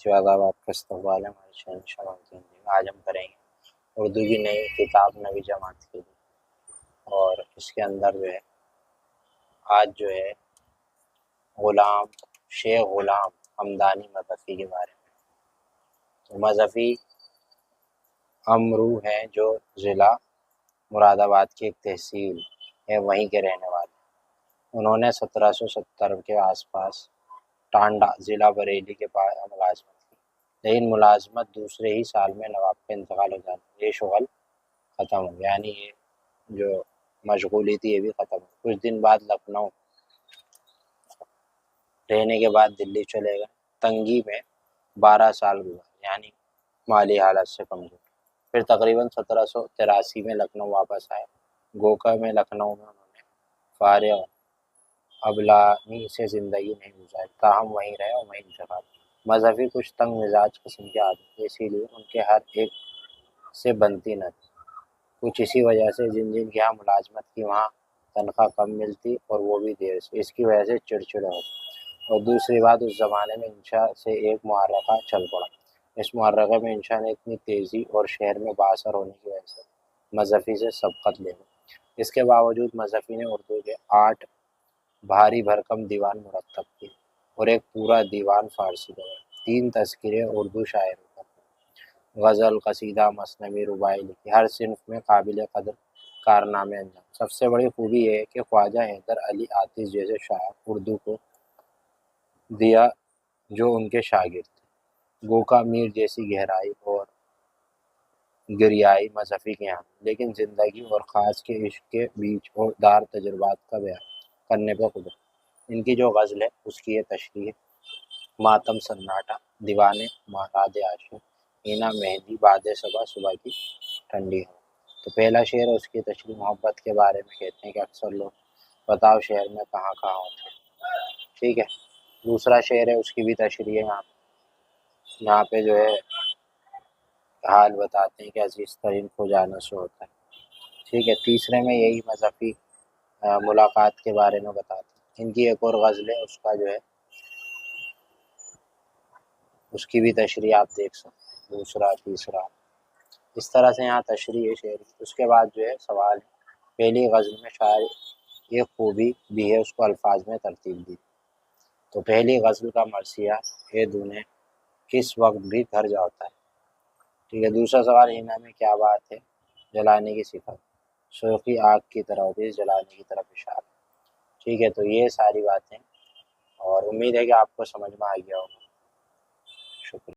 آداب، آپ کا استقبال ہے ہمارے چینل شمع الدین میں۔ آج ہم کریں گے اردو کی نئی کتاب نویں جماعت کے لیے، اور اس کے اندر جو ہے آج جو ہے شیخ غلام حمدانی مظفی کے بارے میں۔ تو مظفی امرو ہیں جو ضلع مراد آباد کی ایک تحصیل ہے، وہیں کے رہنے والے۔ انہوں نے 1770 کے آس پاس ٹانڈا ضلع بریلی کے پاس ملازمت کی، لیکن ملازمت دوسرے ہی سال میں نواب کا انتقال ہو جانا یہ شغل ختم ہو گیا، یعنی یہ جو مشغولی تھی یہ بھی ختم ہو۔ کچھ دن بعد لکھنؤ رہنے کے بعد دلی چلے گئے۔ تنگی میں 12 سال گزارے، یعنی مالی حالت سے کمزور۔ پھر تقریباً 1783 میں لکھنؤ واپس آئے۔ گوکا میں لکھنؤ میں انہوں نے فارغ ابلانی سے زندگی نہیں گزاری، تاہم وہیں رہے اور وہیں انتقال۔ مظفی کچھ تنگ مزاج قسم کے آدمی تھے، اسی لیے ان کے ہر ایک سے بنتی نہ تھی۔ کچھ اسی وجہ سے جن کے یہاں ملازمت کی وہاں تنخواہ کم ملتی اور وہ بھی دیر سے، اس کی وجہ سے چڑچڑ ہوتی۔ اور دوسری بات، اس زمانے میں انشاء سے ایک محرکہ چل پڑا۔ اس محرکہ میں انشاء نے اتنی تیزی اور شہر میں بااثر ہونے کی وجہ سے مظفی سے سبقت لے لی۔ اس کے باوجود مظفی نے اردو کے 8 بھاری بھرکم دیوان مرتب کیے اور ایک پورا دیوان فارسی کا، 3 تذکرے اردو شاعروں پر، غزل، قصیدہ، مثنوی، رباعی لکھی، ہر صنف میں قابل قدر کارنامے انجام۔ سب سے بڑی خوبی یہ ہے کہ خواجہ حیدر علی آتش جیسے شاعر اردو کو دیا جو ان کے شاگرد تھے۔ گوکا میر جیسی گہرائی اور گریائی مظفی کے یہاں، لیکن زندگی اور خاص کے عشق کے بیچ اور دار تجربات کا بیان کرنے پہ قدرت۔ ان کی جو غزل ہے اس کی یہ تشریح ہے: ماتم سناٹا، دیوانے مہراد عاشق، اینا مہندی، باد صبا، صبح کی ٹھنڈی ہوا۔ تو پہلا شعر ہے اس کی تشریح، محبت کے بارے میں کہتے ہیں کہ اکثر لوگ بتاؤ شہر میں کہاں کہاں ہوتے ہیں، ٹھیک ہے۔ دوسرا شعر ہے اس کی بھی تشریح ہے، یہاں پہ جو ہے حال بتاتے ہیں کہ عزیز ترین کو جانا سے ہوتا ہے، ٹھیک ہے۔ تیسرے میں یہی مظفی ملاقات کے بارے میں بتاتے ہیں۔ ان کی ایک اور غزل ہے، اس کا جو ہے اس کی بھی تشریح آپ دیکھ سکتے ہیں، دوسرا تیسرا، اس طرح سے یہاں تشریح ہے شعر کی۔ اس کے بعد جو ہے سوال ہے، پہلی غزل میں شاعر ایک خوبی بھی ہے، اس کو الفاظ میں ترتیب دی۔ تو پہلی غزل کا مرثیہ، اے دونے کس وقت بھی گھر جاتا ہے، ٹھیک ہے۔ دوسرا سوال، ہینا میں کیا بات ہے، جلانے کی صفت، شوخی آگ کی طرح ہوتی ہے، جلانے کی طرف اشارہ، ٹھیک ہے۔ تو یہ ساری باتیں، اور امید ہے کہ آپ کو سمجھ میں آ گیا ہوگا۔ شکریہ۔